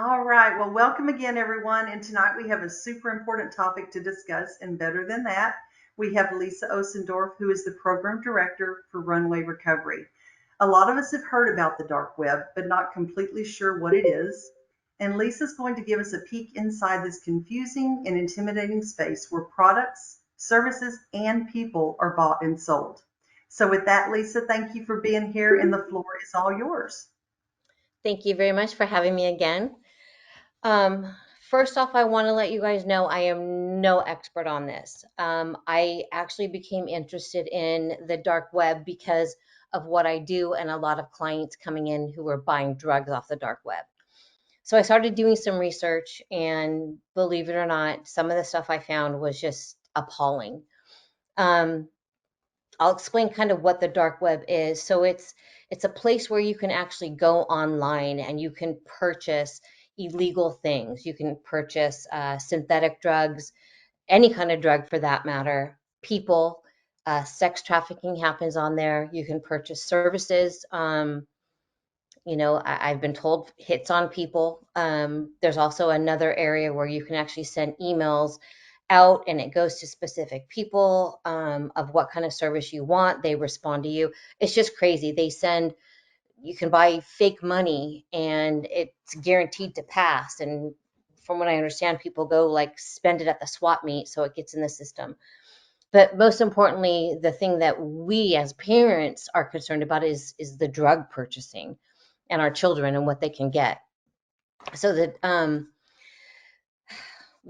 All right. Well, welcome again, everyone. And tonight we have a super important topic to discuss. And better than that, we have Lisa Osendorf, who is the program director for Runway Recovery. A lot of us have heard about the dark web, but not completely sure what it is. And Lisa's going to give us a peek inside this confusing and intimidating space where products, services, and people are bought and sold. So, with that, Lisa, thank you for being here, and the floor is all yours. Thank you very much for having me again. Um, First off, I want to let you guys know I am no expert on this. I actually became interested in the dark web because of what I do and a lot of clients coming in who were buying drugs off the dark web. So I started doing some research, and believe it or not, some of the stuff I found was just appalling. Um, I'll explain kind of what the dark web is. So it's a place where you can actually go online and you can purchase illegal things. You can purchase synthetic drugs, any kind of drug for that matter. People, sex trafficking happens on there. You can purchase services. I've been told hits on people. There's also another area where you can actually send emails out and it goes to specific people of what kind of service you want. They respond to you. It's just crazy. You can buy fake money and it's guaranteed to pass. And from what I understand, people go like spend it at the swap meet so it gets in the system. But most importantly, the thing that we as parents are concerned about is the drug purchasing and our children and what they can get. So that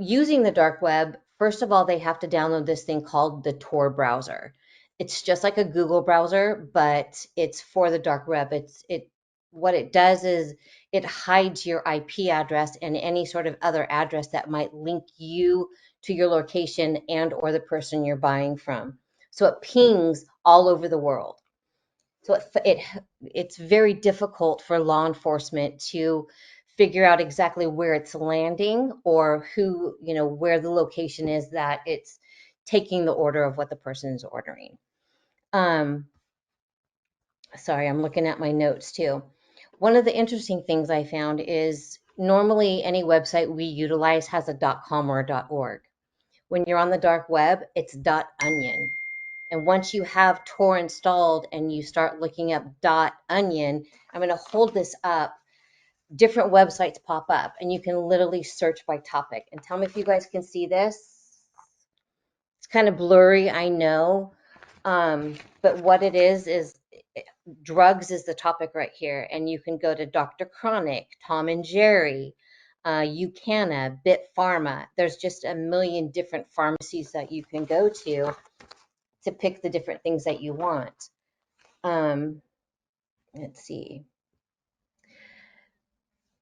using the dark web, first of all, they have to download this thing called the Tor browser. It's just like a Google browser, but it's for the dark web. It what it does is it hides your IP address and any sort of other address that might link you to your location and or the person you're buying from. So it pings all over the world. So it's very difficult for law enforcement to figure out exactly where it's landing or where the location is that it's taking the order of what the person is ordering. Um, Sorry, I'm looking at my notes too. One of the interesting things I found is normally any website we utilize has a .com or a .org. When you're on the dark web, it's .onion. And once you have Tor installed and you start looking up .onion, I'm going to hold this up. Different websites pop up and you can literally search by topic. And tell me if you guys can see this. It's kind of blurry, I know. But what it is drugs is the topic right here. And you can go to Dr. Chronic, Tom and Jerry, UCANA, Bit Pharma. There's just a million different pharmacies that you can go to pick the different things that you want. Um, let's see.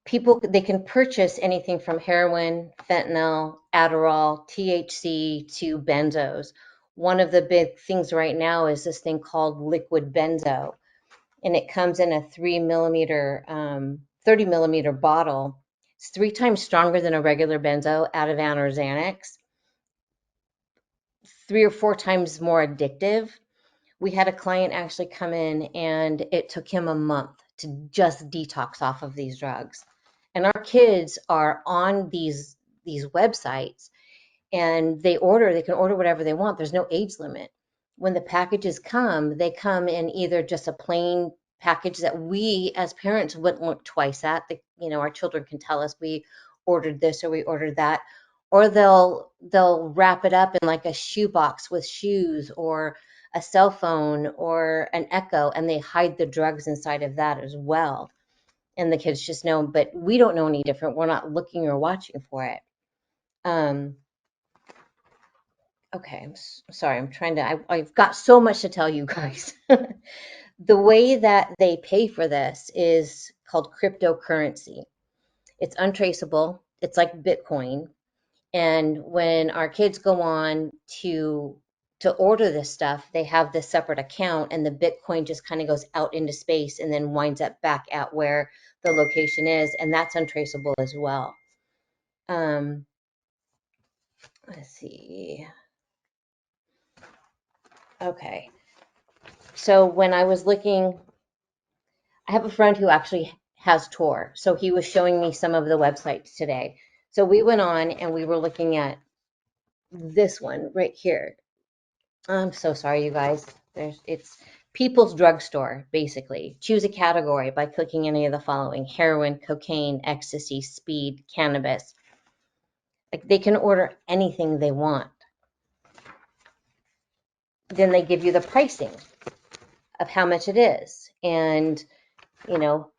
People, they can purchase anything from heroin, fentanyl, Adderall, THC to benzos. One of the big things right now is this thing called liquid benzo, and it comes in a 3 millimeter, 30 millimeter bottle. It's 3 times stronger than a regular benzo, Ativan or Xanax, 3 or 4 times more addictive. We had a client actually come in and it took him a month to just detox off of these drugs. And our kids are on these websites and they can order whatever they want. There's no age limit. When the packages come, they come in either just a plain package that we as parents wouldn't look twice at. Our children can tell us we ordered this or we ordered that, or they'll wrap it up in like a shoebox with shoes or a cell phone or an Echo, and they hide the drugs inside of that as well. And the kids just know, but we don't know any different. We're not looking or watching for it. Um, okay, sorry. I've got so much to tell you guys. The way that they pay for this is called cryptocurrency. It's untraceable. It's like Bitcoin. And when our kids go on to order this stuff, they have this separate account, and the Bitcoin just kind of goes out into space and then winds up back at where the location is, and that's untraceable as well. Um, let's see. Okay. So when I was looking, I have a friend who actually has Tor. So he was showing me some of the websites today. So we went on and we were looking at this one right here. I'm so sorry, you guys. It's People's Drugstore, basically. Choose a category by clicking any of the following: heroin, cocaine, ecstasy, speed, cannabis. Like they can order anything they want. Then they give you the pricing of how much it is. And, you know,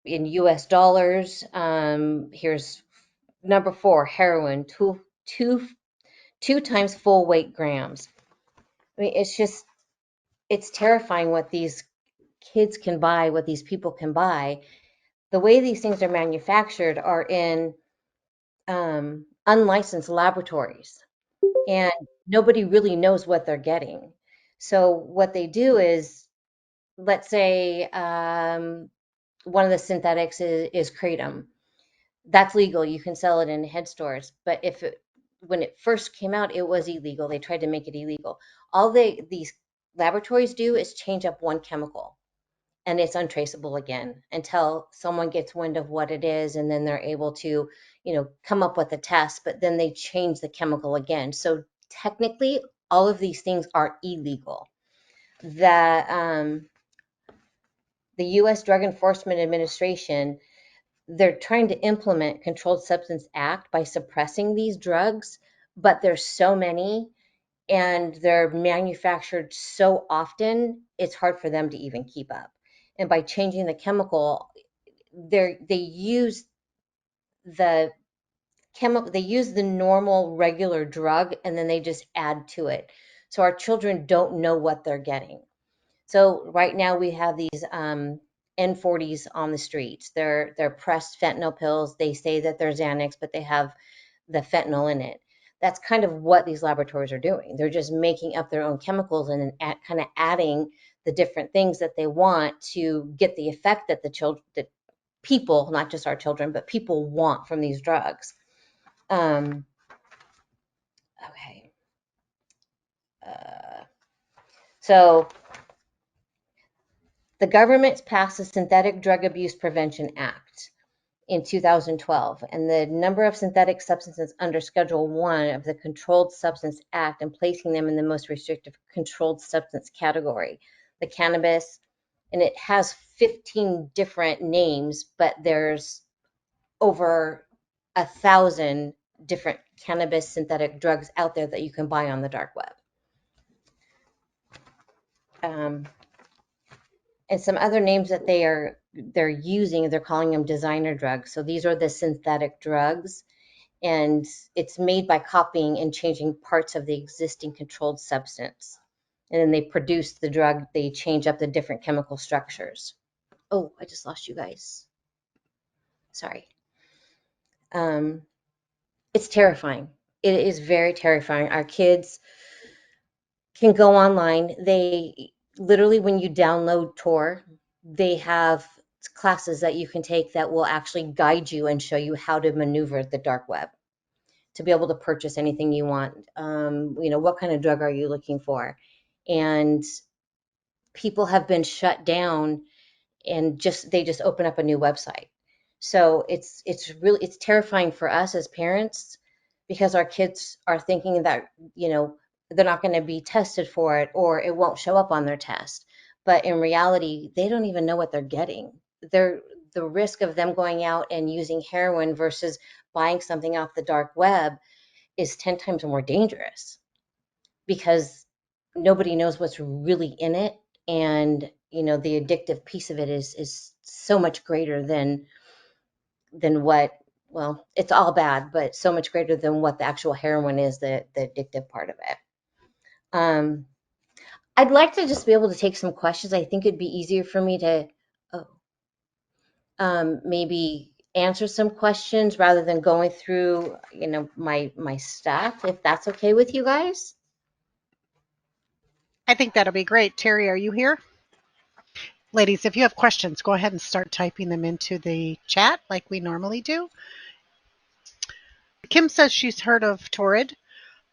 in US dollars, here's number 4, heroin, two times full weight grams. I mean, it's terrifying what these kids can buy, what these people can buy. The way these things are manufactured are in unlicensed laboratories, and nobody really knows what they're getting. So what they do is, let's say one of the synthetics is kratom. That's legal. You can sell it in head stores. But when it first came out, it was illegal. They tried to make it illegal. All these laboratories do is change up one chemical, and it's untraceable again until someone gets wind of what it is, and then they're able to, come up with a test, but then they change the chemical again. So technically, all of these things are illegal. The U.S. Drug Enforcement Administration, they're trying to implement Controlled Substance Act by suppressing these drugs, but there's so many and they're manufactured so often, it's hard for them to even keep up. And by changing the chemical, they use the they use the normal regular drug and then they just add to it. So our children don't know what they're getting. So right now we have these N40s on the streets. They're pressed fentanyl pills. They say that they're Xanax, but they have the fentanyl in it. That's kind of what these laboratories are doing. They're just making up their own chemicals and then kind of adding the different things that they want to get the effect that that people, not just our children, but people want from these drugs. Um, okay. Uh, so the government passed the Synthetic Drug Abuse Prevention Act in 2012, and the number of synthetic substances under Schedule 1 of the Controlled Substance Act and placing them in the most restrictive controlled substance category, the cannabis, and it has 15 different names, but there's over 1,000 different cannabis synthetic drugs out there that you can buy on the dark web. Um, and some other names that they're using, they're calling them designer drugs. So these are the synthetic drugs, and it's made by copying and changing parts of the existing controlled substance. And then they produce the drug, they change up the different chemical structures. Oh, I just lost you guys. Sorry. Um, it's terrifying. It is very terrifying. Our kids can go online. They literally, when you download Tor, they have classes that you can take that will actually guide you and show you how to maneuver the dark web to be able to purchase anything you want. What kind of drug are you looking for? And people have been shut down and they just open up a new website. So it's terrifying for us as parents because our kids are thinking that, they're not going to be tested for it or it won't show up on their test. But in reality, they don't even know what they're getting. The risk of them going out and using heroin versus buying something off the dark web is 10 times more dangerous because nobody knows what's really in it. And, the addictive piece of it is so much greater than what, well, it's all bad, but so much greater than what the actual heroin is, the addictive part of it. I'd like to just be able to take some questions. I think it'd be easier for me to maybe answer some questions rather than going through, my stuff, if that's okay with you guys. I think that'll be great. Terry, are you here? Ladies, if you have questions, go ahead and start typing them into the chat like we normally do. Kim says she's heard of Torrid,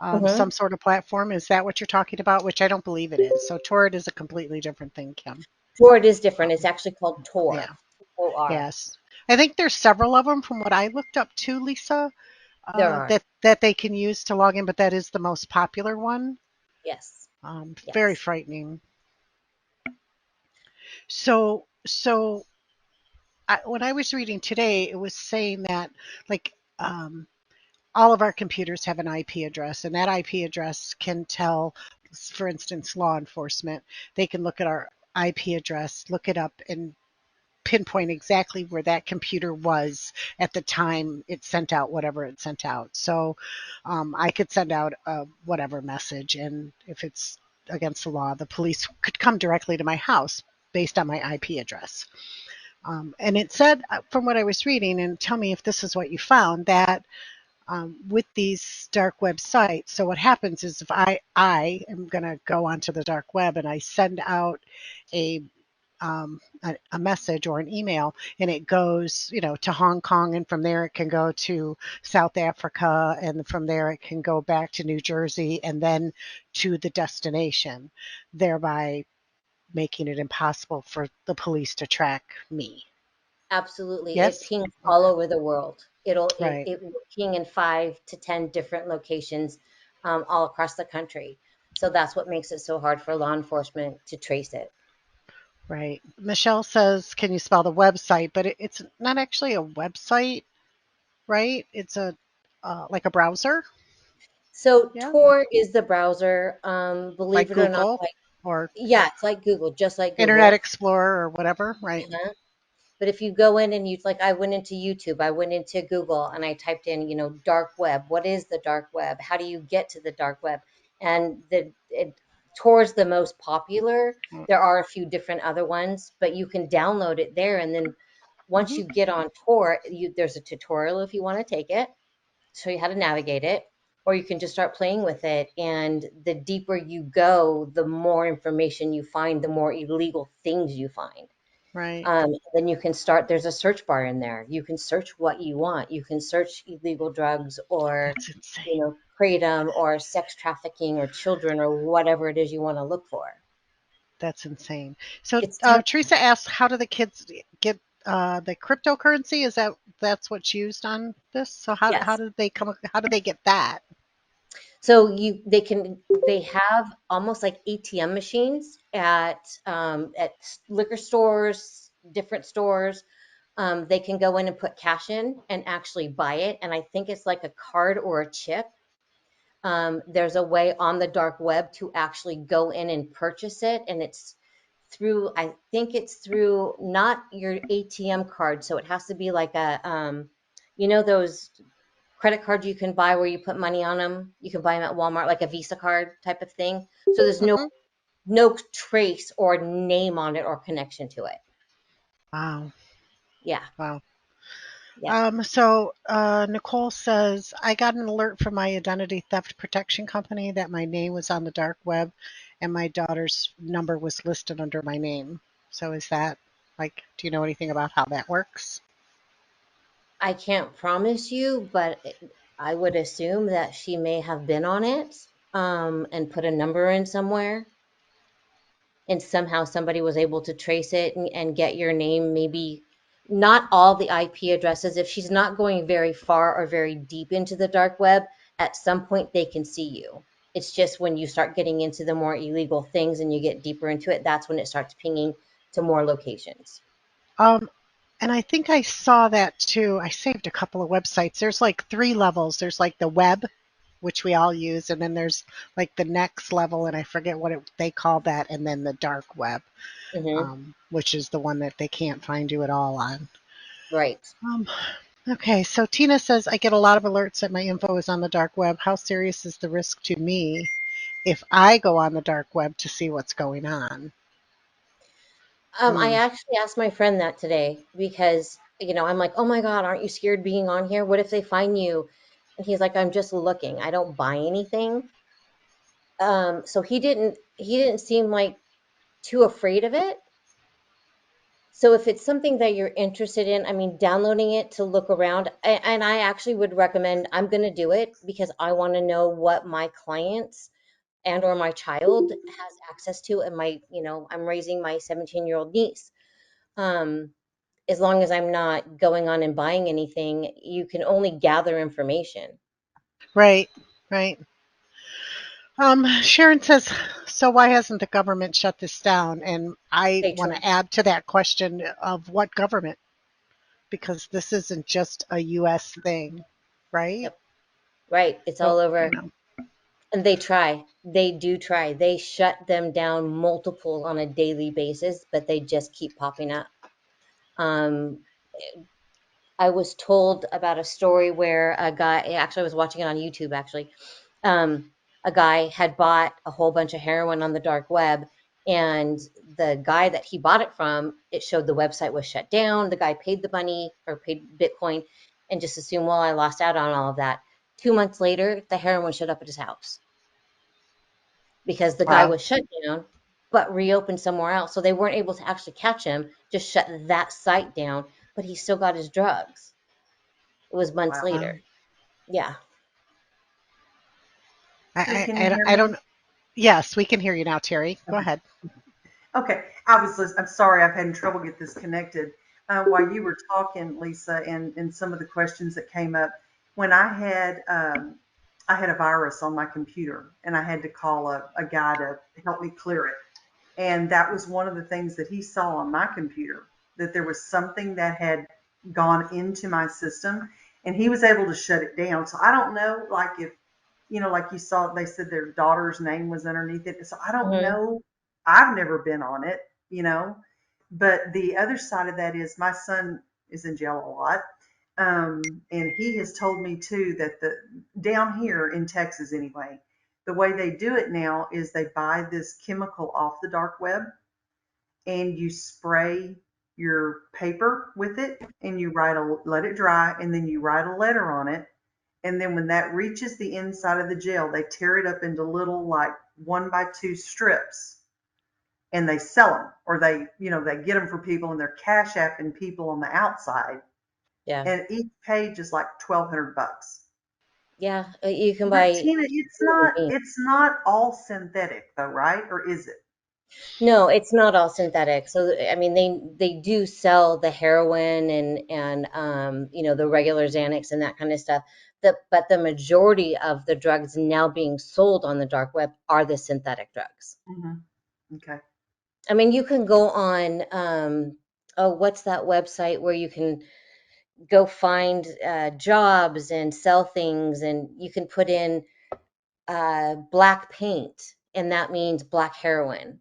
Mm-hmm. some sort of platform. Is that what you're talking about? Which I don't believe it is. So Torrid is a completely different thing, Kim. Tor, it is different. It's actually called Yeah. Tor. OR. Yes. I think there's several of them from what I looked up too, Lisa, There are. that they can use to log in, but that is the most popular one. Yes. Very Yes. frightening. So when I was reading today, it was saying that like um, all of our computers have an IP address, and that IP address can tell, for instance, law enforcement. They can look at our IP address, look it up, and pinpoint exactly where that computer was at the time it sent out whatever it sent out. So I could send out a whatever message, and if it's against the law, the police could come directly to my house based on my IP address. And it said, from what I was reading, and tell me if this is what you found, that with these dark web sites, so what happens is if I am going to go onto the dark web and I send out a a message or an email, and it goes, to Hong Kong, and from there it can go to South Africa, and from there it can go back to New Jersey, and then to the destination, thereby making it impossible for the police to track me. Absolutely. It Yes? pings all Okay. over the world. Right. It will ping in 5 to 10 different locations all across the country. So that's what makes it so hard for law enforcement to trace it. Right. Michelle says, can you spell the website? But it's not actually a website, right? It's a like a browser. So Yeah. Tor is the browser. Like Believe it or not, Google like or yeah, it's like Google, just like Internet Google. Explorer or whatever, right? Uh-huh. But if you go in and you like, I went into YouTube, I went into Google, and I typed in, dark web. What is the dark web? How do you get to the dark web? And Tor's the most popular. There are a few different other ones, but you can download it there. And then once Mm-hmm. you get on Tor, there's a tutorial if you want to take it, show you how to navigate it, or you can just start playing with it. And the deeper you go, the more information you find, the more illegal things you find. Right. Then you can start, there's a search bar in there. You can search what you want. You can search illegal drugs or, That's insane. kratom or sex trafficking or children or whatever it is you want to look for. That's insane. So It's tough. Teresa asked, how do the kids get the cryptocurrency? Is that's what's used on this? So how Yes. did they come? How did they get that? So they have almost like ATM machines at liquor stores, different stores. They can go in and put cash in and actually buy it. And I think it's like a card or a chip. There's a way on the dark web to actually go in and purchase it, and I think it's through not your ATM card, so it has to be like those credit cards you can buy where you put money on them. You can buy them at Walmart, like a Visa card type of thing. So there's Hmm. no trace or name on it or connection to it. Wow. Yeah, Wow. yeah. So Nicole says, I got an alert from my identity theft protection company that my name was on the dark web and my daughter's number was listed under my name. So is that like, do you know anything about how that works? I can't promise you, but I would assume that she may have been on it, and put a number in somewhere, and somehow somebody was able to trace it and get your name. Maybe not all the IP addresses. If she's not going very far or very deep into the dark web, at some point they can see you. It's just when you start getting into the more illegal things and you get deeper into it, that's when it starts pinging to more locations. Um, and I think I saw that too. I saved a couple of websites. There's like three levels. There's like the web, which we all use, and then there's like the next level, and I forget what they call that, and then the dark web, Hmm. which is the one that they can't find you at all on. Right. Um, okay, so Tina says, I get a lot of alerts that my info is on the dark web. How serious is the risk to me if I go on the dark web to see what's going on? I Hmm. actually asked my friend that today because, I'm like, oh my God, aren't you scared being on here? What if they find you? And he's like, I'm just looking. I don't buy anything. So he didn't seem like too afraid of it. So if it's something that you're interested in, I mean, downloading it to look around, and I actually would recommend, I'm going to do it because I want to know what my clients and or my child has access to, and I'm raising my 17-year-old niece. Um, as long as I'm not going on and buying anything, you can only gather information. Right, right. Sharon says, so why hasn't the government shut this down? And I They want try. to add to that question of what government, because this isn't just a US thing, right? Yep. Right. It's all So, over. And they try. They do try. They shut them down multiple on a daily basis, but they just keep popping up. Um, I was told about a story where a guy, actually, I was watching it on YouTube, actually. Um, a guy had bought a whole bunch of heroin on the dark web, and the guy that he bought it from, it showed the website was shut down. The guy paid the money or paid Bitcoin and just assumed, well, I lost out on all of that. 2 months later, the heroin showed up at his house because the guy Wow. was shut down but reopened somewhere else. So they weren't able to actually catch him, just shut that site down, but he still got his drugs. It was months Wow. later. Yeah. Hey, can you hear I me? don't. Yes, we can hear you now, Terry. Go Okay. ahead. Okay. I'm sorry. I've had trouble get this connected. While you were talking, Lisa, and some of the questions that came up, when I had a virus on my computer and I had to call a guy to help me clear it. And that was one of the things that he saw on my computer, that there was something that had gone into my system and he was able to shut it down. So I don't know, like if, like you saw, they said their daughter's name was underneath it. So I don't Hmm. know. I've never been on it, you know. But the other side of that is my son is in jail a lot. And he has told me too that the down here in Texas anyway, the way they do it now is they buy this chemical off the dark web and you spray your paper with it and you let it dry and then you write a letter on it. And then when that reaches the inside of the jail, they tear it up into little like 1 by 2 strips and they sell them, or they get them for people and they're cash apping people on the outside. Yeah. And each page is like 1,200 bucks. Yeah. You can But buy. Tina, it's not all synthetic though, right? Or is it? No, it's not all synthetic. So I mean, they do sell the heroin and the regular Xanax and that kind of stuff. But the majority of the drugs now being sold on the dark web are the synthetic drugs. Hmm. Okay. I mean, you can go on, oh, what's that website where you can go find jobs and sell things, and you can put in black paint, and that means black heroin.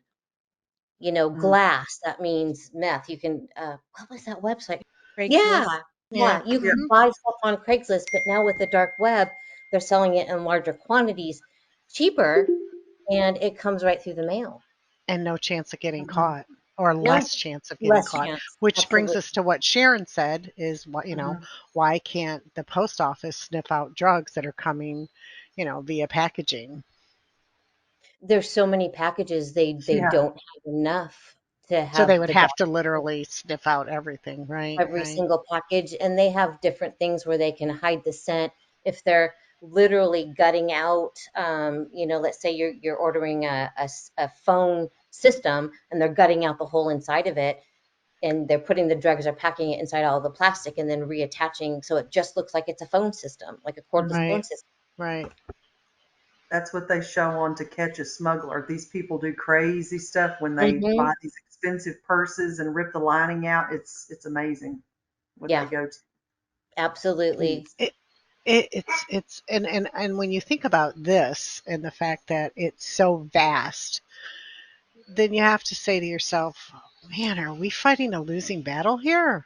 Mm. Glass, that means meth. You can, what was that website? Yeah, Craigslist. Yeah. yeah, you Yeah. can Hmm. buy stuff on Craigslist, but now with the dark web, they're selling it in larger quantities, cheaper, and it comes right through the mail. And no chance of getting Hmm. caught, or No, less chance of getting less caught. chance. Which brings Absolutely. us to what Sharon said is what, Hmm. why can't the post office sniff out drugs that are coming, via packaging? There's so many packages, they Yeah. don't have enough to So they have would the have to doctor literally sniff out everything, right? every Right. single package, and they have different things where they can hide the scent if they're literally gutting out, let's say you're ordering a phone system and they're gutting out the whole inside of it, and they're putting the drugs or packing it inside all the plastic and then reattaching so it just looks like it's a phone system, like a cordless phone Right. system. Right. That's what they show on To Catch a Smuggler. These people do crazy stuff when they Hmm. buy these expensive purses and rip the lining out. It's amazing what they Yeah, go to. absolutely. It's and when you think about this and the fact that it's so vast, then you have to say to yourself, man, are we fighting a losing battle here?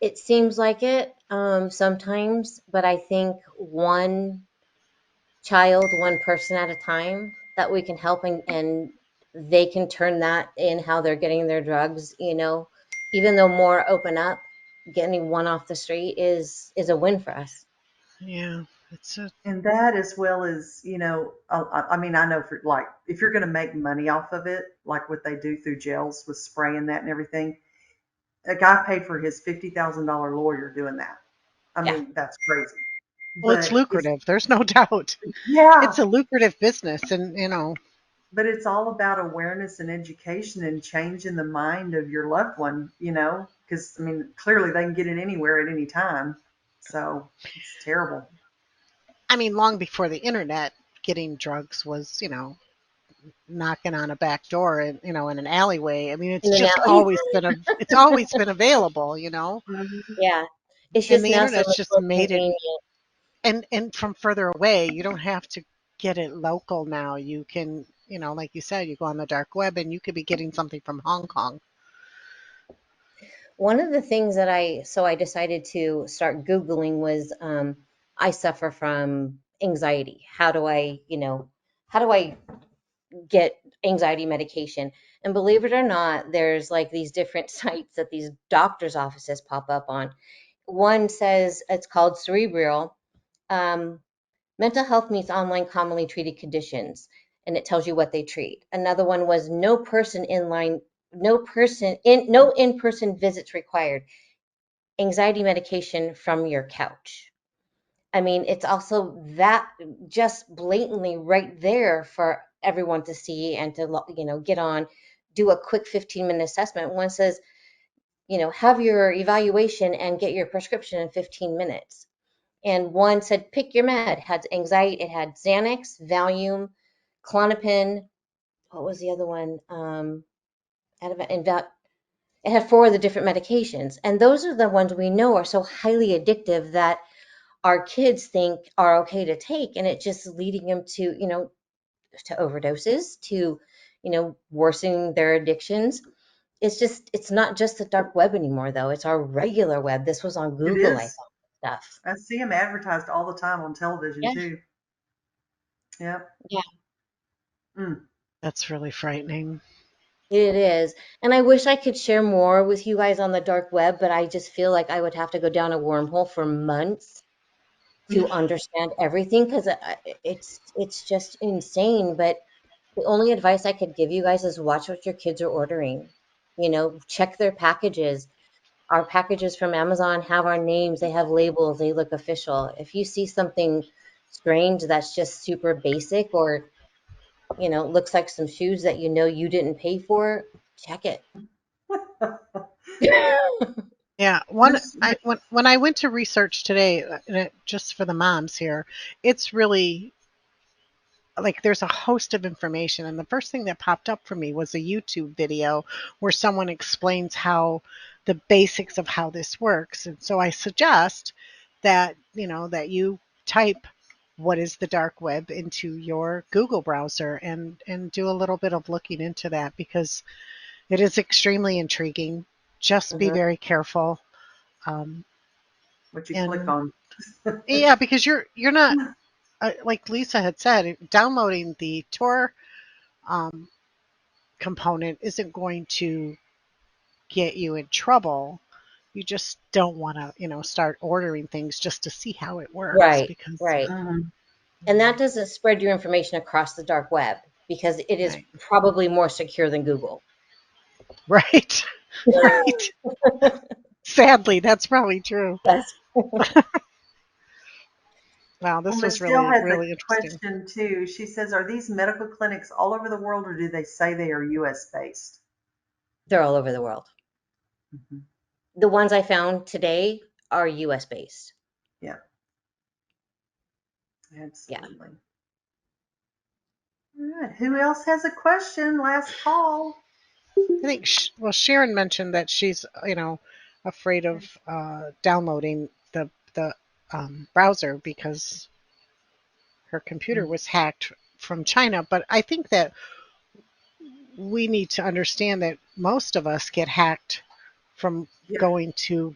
It seems like it, sometimes, but I think one child, one person at a time that we can help, and they can turn that in how they're getting their drugs, even though more open up, getting one off the street is a win for us. Yeah, it's a And that, as well as, I mean, I know for like, if you're going to make money off of it, like what they do through jails with spraying that and everything, a guy paid for his $50,000 lawyer doing that. I Yeah. mean, that's crazy. well, it's But it's, lucrative. There's no doubt. yeah, It's a lucrative business, and But it's all about awareness and education and changing the mind of your loved one, because I mean, clearly they can get it anywhere at any time. So it's terrible. I mean, long before the internet, getting drugs was, knocking on a back door and, in an alleyway. I mean, In the now, it's always been available. Mhm. yeah, it's And just the now so internet's much just more made it, convenient. and from further away, you don't have to get it local now. You can, like you said, you go on the dark web and you could be getting something from Hong Kong. One of the things that I decided to start Googling was I suffer from anxiety. How do I get anxiety medication? And believe it or not, there's like these different sites that these doctors' offices pop up on. One says it's called Cerebral. Um, Mental health meets online commonly treated conditions, and it tells you what they treat. Another one was no in-person visits required. Anxiety medication from your couch. I mean, it's also that just blatantly right there for everyone to see and to get on, do a quick 15-minute assessment. One says, have your evaluation and get your prescription in 15 minutes. And one said, pick your med. It had anxiety. It had Xanax, Valium, Klonopin. What was the other one? It had four of the different medications, and those are the ones we know are so highly addictive that our kids think are okay to take, and it's just leading them to overdoses, to worsening their addictions. It's not just the dark web anymore, though. It's our regular web. This was on It Google, I is. found stuff. I see them advertised all the time on television Yeah, too. Yep. yeah. Mm. That's really frightening. It is. And I wish I could share more with you guys on the dark web, but I just feel like I would have to go down a wormhole for months to understand everything because it's just insane. But the only advice I could give you guys is watch what your kids are ordering. Check their packages. Our packages from Amazon have our names, they have labels, they look official. If you see something strange that's just super basic or looks like some shoes that you didn't pay for, check it. Yeah, when I went to research today, just for the moms here, it's really like there's a host of information, and the first thing that popped up for me was a YouTube video where someone explains how the basics of how this works. And so I suggest that that you type what is the dark web into your Google browser and do a little bit of looking into that because it is extremely intriguing. Just be Mhm. very careful. Um, What you click and on. yeah, because you're not like Lisa had said, downloading the Tor um, component isn't going to get you in trouble. You just don't want to, start ordering things just to see how it works Right, because, right. Mhm. And that doesn't spread your information across the dark web because it is right, probably more secure than Google. right, right. Sadly, that's probably true. Yes. Wow, Well, this was Michelle really, has a really interesting. question too. She says, "Are these medical clinics all over the world, or do they say they are U.S. based?" They're all over the world. Mhm. The ones I found today are US based. Yeah, Yeah. absolutely. All right. Who else has a question? Last call. I think, well, Sharon mentioned that she's, afraid of downloading the browser because her computer Mm. was hacked from China. But I think that we need to understand that most of us get hacked from Yeah, going to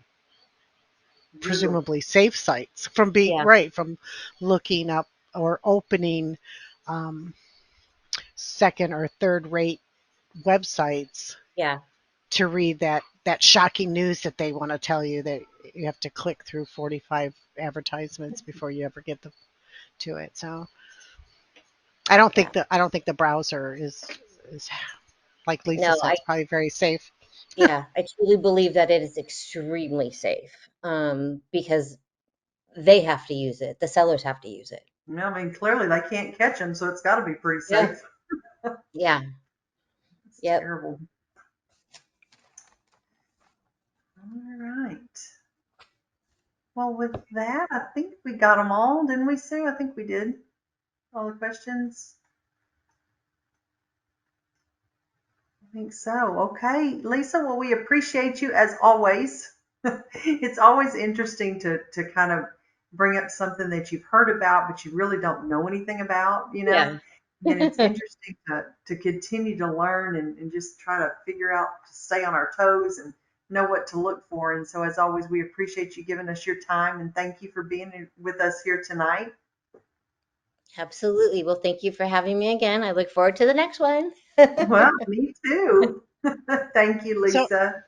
Google. presumably safe sites, from being Yeah. right, from looking up or opening um, second or third rate websites Yeah. to read that shocking news that they want to tell you that you have to click through 45 advertisements before you ever get to it. So Yeah. I don't think the browser is like Lisa No, said, it's probably very safe. I truly believe that it is extremely safe because they have to use it. The sellers have to use it. No, I mean, clearly they can't catch them, so it's got to be pretty Yeah. safe. Yeah. It's Yep. terrible. All right. Well, with that, I think we got them all, didn't we, Sue? I think we did. All the questions. I think so. Okay, Lisa, well, we appreciate you as always. It's always interesting to kind of bring up something that you've heard about, but you really don't know anything about, you know? Yeah. And it's interesting to continue to learn and just try to figure out, to stay on our toes and know what to look for. And so, as always, we appreciate you giving us your time and thank you for being with us here tonight. Absolutely. Well, thank you for having me again. I look forward to the next one. Well, me too. Thank you, So Lisa.